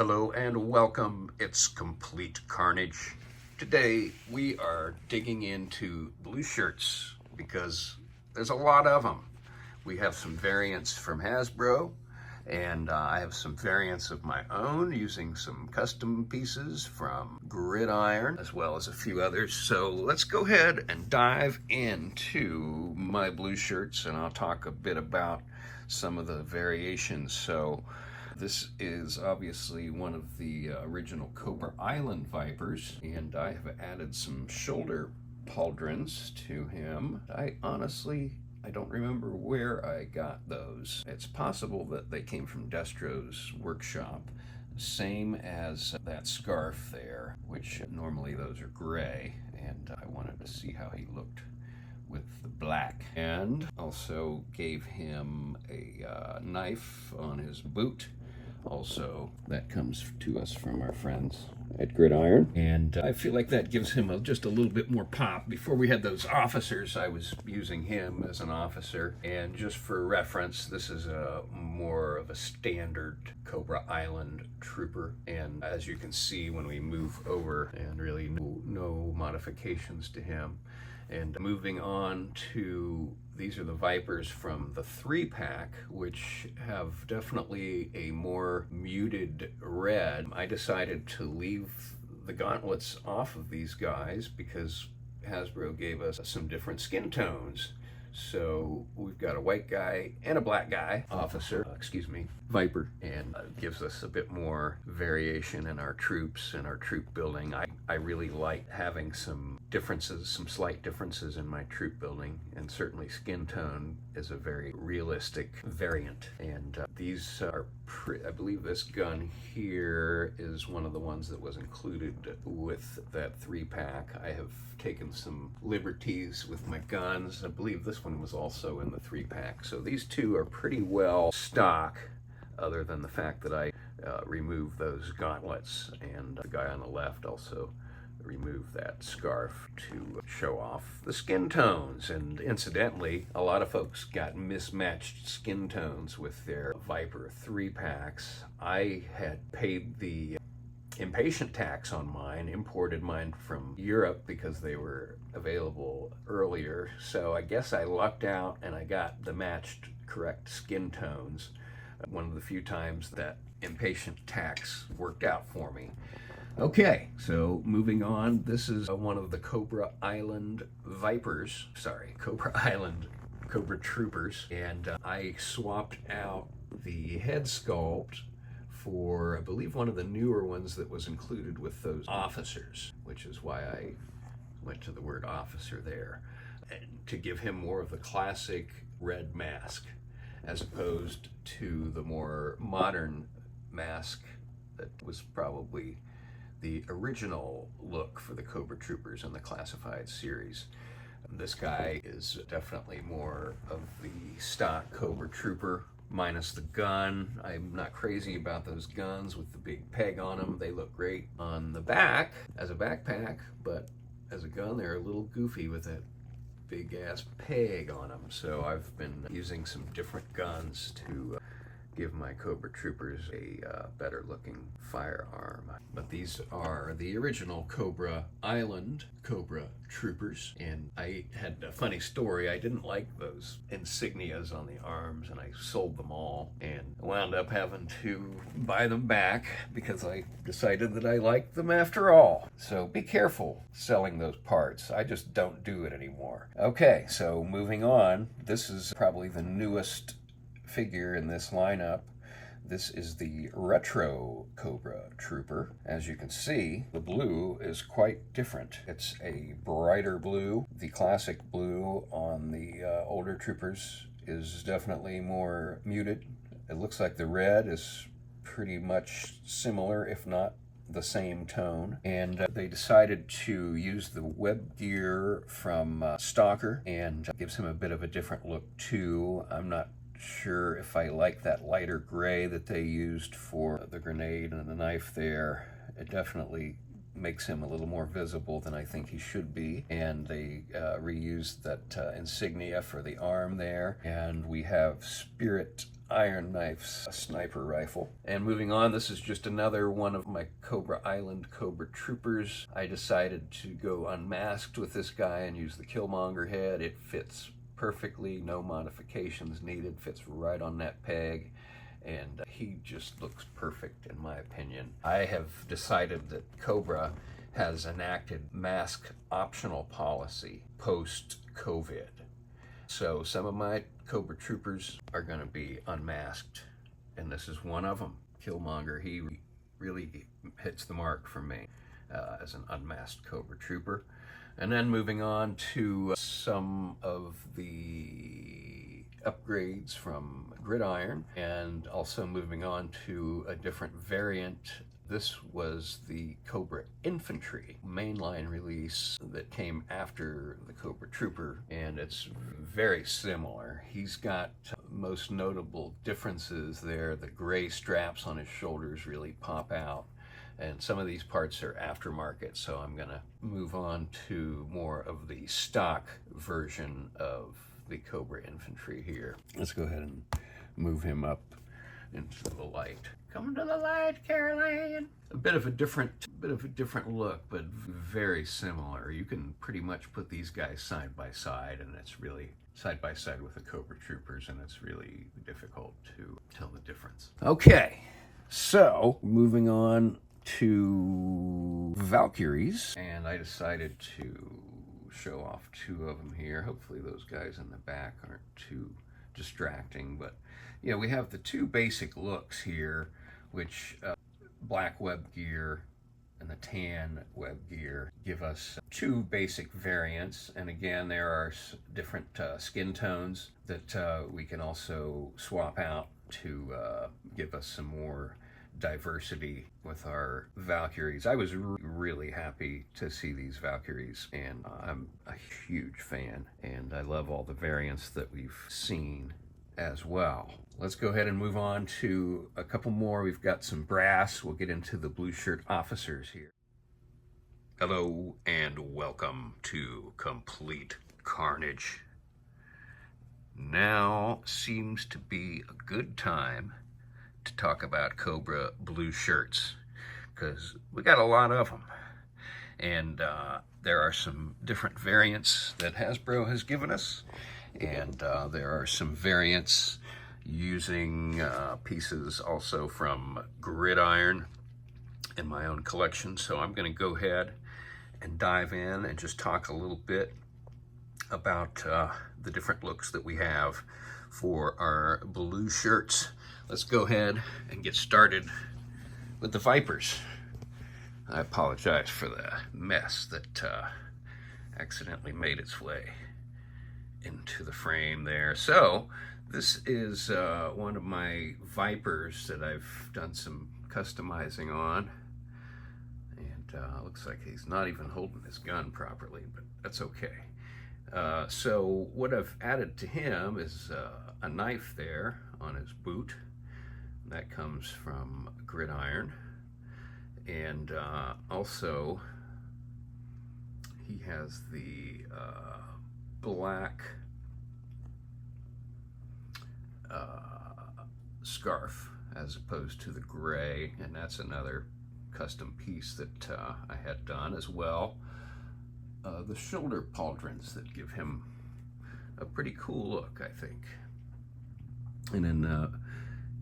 Hello and welcome. It's Complete Carnage. Today we are digging into blue shirts because there's a lot of them. We have some variants from Hasbro, and I have some variants of my own using some custom pieces from Gridiron, as well as a few others. So let's go ahead and dive into my blue shirts, and I'll talk a bit about some of the variations. So this is obviously one of the original Cobra Island Vipers, and I have added some shoulder pauldrons to him. I don't remember where I got those. It's possible that they came from Destro's workshop, same as that scarf there, which normally those are gray, and I wanted to see how he looked with the black. And also gave him a knife on his boot. Also, that comes to us from our friends at Gridiron, and I feel like that gives him just a little bit more pop. Before we had those officers, I was using him as an officer, and just for reference, this is more of a standard Cobra Island trooper, and as you can see when we move over, and really no modifications to him. And moving on to, these are the Vipers from the 3-pack, which have definitely a more muted red. I decided to leave the gauntlets off of these guys because Hasbro gave us some different skin tones. So we've got a white guy and a black guy, Viper, and gives us a bit more variation in our troops and our troop building. I really like having some differences, some slight differences in my troop building, and certainly skin tone is a very realistic variant. And these are, I believe this gun here is one of the ones that was included with that 3-pack. I have taken some liberties with my guns. I believe this one was also in the 3-pack. So these two are pretty well stock, other than the fact that I removed those gauntlets, and the guy on the left also removed that scarf to show off the skin tones. And incidentally, a lot of folks got mismatched skin tones with their Viper 3-packs. I had paid the impatient tax on mine, imported mine from Europe because they were available earlier. So I guess I lucked out and I got the matched correct skin tones. One of the few times that impatient tax worked out for me. Okay, so moving on, this is one of the Cobra Island Vipers, Cobra Troopers, and I swapped out the head sculpt for, I believe, one of the newer ones that was included with those officers, which is why I went to the word officer there, and to give him more of the classic red mask, as opposed to the more modern mask that was probably the original look for the Cobra Troopers in the classified series. This guy is definitely more of the stock Cobra Trooper, minus the gun. I'm not crazy about those guns with the big peg on them. They look great on the back as a backpack, but as a gun they're a little goofy with that big ass peg on them. So I've been using some different guns to give my Cobra Troopers a better looking firearm. But these are the original Cobra Island Cobra Troopers, and I had a funny story. I didn't like those insignias on the arms, and I sold them all and wound up having to buy them back because I decided that I liked them after all. So be careful selling those parts. I just don't do it anymore. Okay, so moving on, this is probably the newest figure in this lineup. This is the retro Cobra Trooper. As you can see, the blue is quite different. It's a brighter blue. The classic blue on the older Troopers is definitely more muted. It looks like the red is pretty much similar, if not the same tone, and they decided to use the web gear from Stalker, and gives him a bit of a different look too. I'm not sure if I like that lighter gray that they used for the grenade and the knife there. It definitely makes him a little more visible than I think he should be. And they reused that insignia for the arm there. And we have Spirit Iron Knife's sniper rifle. And moving on, this is just another one of my Cobra Island Cobra Troopers. I decided to go unmasked with this guy and use the Killmonger head. It fits perfectly, no modifications needed, fits right on that peg. And he just looks perfect in my opinion. I have decided that Cobra has enacted mask optional policy post-COVID. So some of my Cobra Troopers are going to be unmasked, and this is one of them. Killmonger, he really hits the mark for me as an unmasked Cobra Trooper. And then moving on to some of the upgrades from Gridiron, and also moving on to a different variant. This was the Cobra Infantry mainline release that came after the Cobra Trooper, and it's very similar. He's got most notable differences there. The gray straps on his shoulders really pop out, and some of these parts are aftermarket, so I'm gonna move on to more of the stock version of the Cobra Infantry here. Let's go ahead and move him up into the light. Come to the light, Caroline. A bit of a different look, but very similar. You can pretty much put these guys side by side, and it's really side by side with the Cobra Troopers, and it's really difficult to tell the difference. Okay, so moving on to Valkyries, and I decided to show off two of them here. Hopefully those guys in the back aren't too distracting, but yeah, we have the two basic looks here, which black web gear and the tan web gear give us two basic variants. And again, there are different skin tones that we can also swap out to give us some more diversity with our Valkyries. I was really happy to see these Valkyries, and I'm a huge fan, and I love all the variants that we've seen as well. Let's go ahead and move on to a couple more. We've got some brass. We'll get into the blue shirt officers here. Hello and welcome to Complete Carnage. Now seems to be a good time to talk about Cobra blue shirts, because we got a lot of them, and there are some different variants that Hasbro has given us, and there are some variants using pieces also from Gridiron in my own collection. So I'm going to go ahead and dive in and just talk a little bit about the different looks that we have for our blue shirts. Let's go ahead and get started with the Vipers. I apologize for the mess that accidentally made its way into the frame there. So this is one of my Vipers that I've done some customizing on, and looks like he's not even holding his gun properly, but that's okay. So what I've added to him is a knife there on his boot. That comes from Gridiron, and also he has the black scarf as opposed to the gray, and that's another custom piece that I had done as well. The shoulder pauldrons that give him a pretty cool look, I think. And then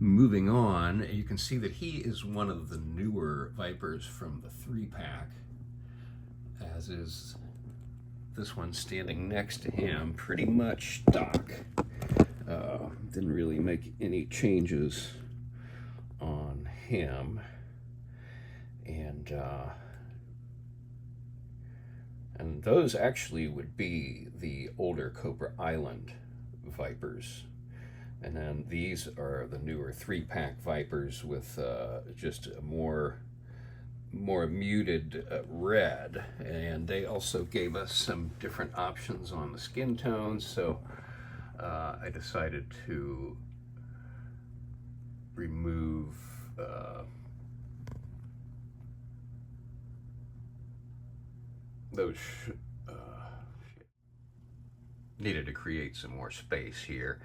moving on, you can see that he is one of the newer Vipers from the 3-pack, as is this one standing next to him, pretty much stock. Didn't really make any changes on him, and those actually would be the older Cobra Island Vipers. And then these are the newer 3-pack Vipers with just a more muted red. And they also gave us some different options on the skin tones. So I decided to remove those needed to create some more space here.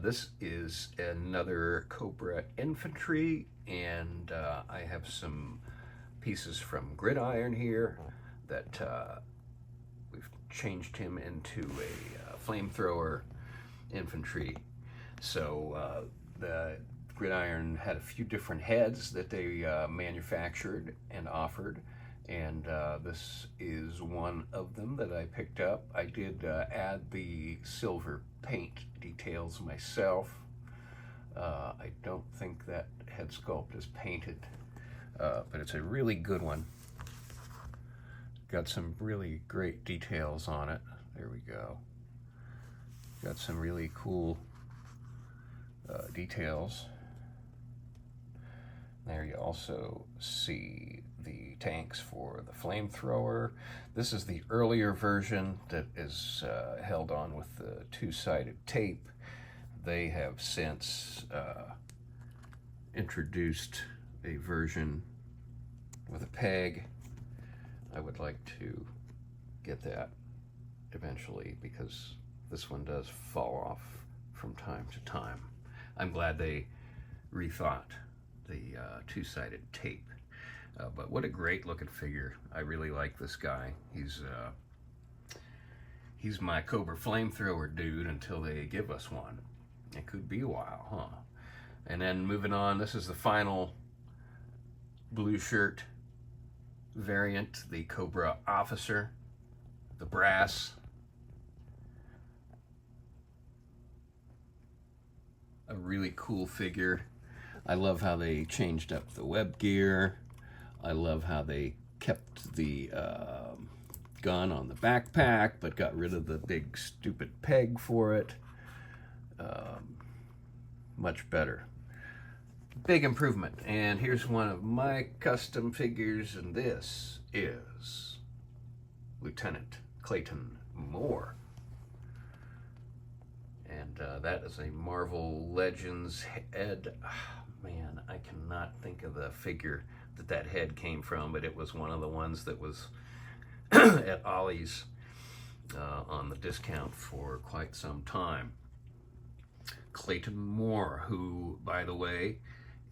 This is another Cobra Infantry, and I have some pieces from Gridiron here that we've changed him into a flamethrower infantry. So the Gridiron had a few different heads that they manufactured and offered, and this is one of them that I picked up. I did add the silver paint details myself. I don't think that head sculpt is painted, but it's a really good one. Got some really great details on it. There we go. Got some really cool details. There you also see the tanks for the flamethrower. This is the earlier version that is held on with the two-sided tape. They have since introduced a version with a peg. I would like to get that eventually because this one does fall off from time to time. I'm glad they rethought the two-sided tape. But what a great looking figure. I really like this guy. He's my Cobra flamethrower dude until they give us one. It could be a while, huh? And then moving on, this is the final blue shirt variant, the Cobra officer, the brass. A really cool figure. I love how they changed up the web gear. I love how they kept the gun on the backpack, but got rid of the big stupid peg for it. Much better. Big improvement. And here's one of my custom figures, and this is Lieutenant Clayton Moore. And that is a Marvel Legends head. Man, I cannot think of the figure that head came from, but it was one of the ones that was at Ollie's on the discount for quite some time. Clayton Moore, who, by the way,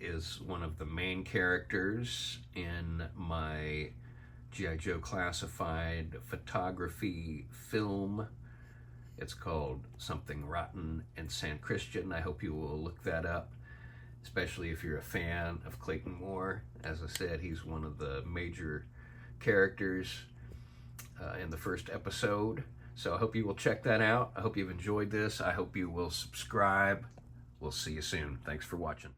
is one of the main characters in my G.I. Joe Classified photography film. It's called Something Rotten in San Christian. I hope you will look that up, especially if you're a fan of Clayton Moore. As I said, he's one of the major characters in the first episode. So I hope you will check that out. I hope you've enjoyed this. I hope you will subscribe. We'll see you soon. Thanks for watching.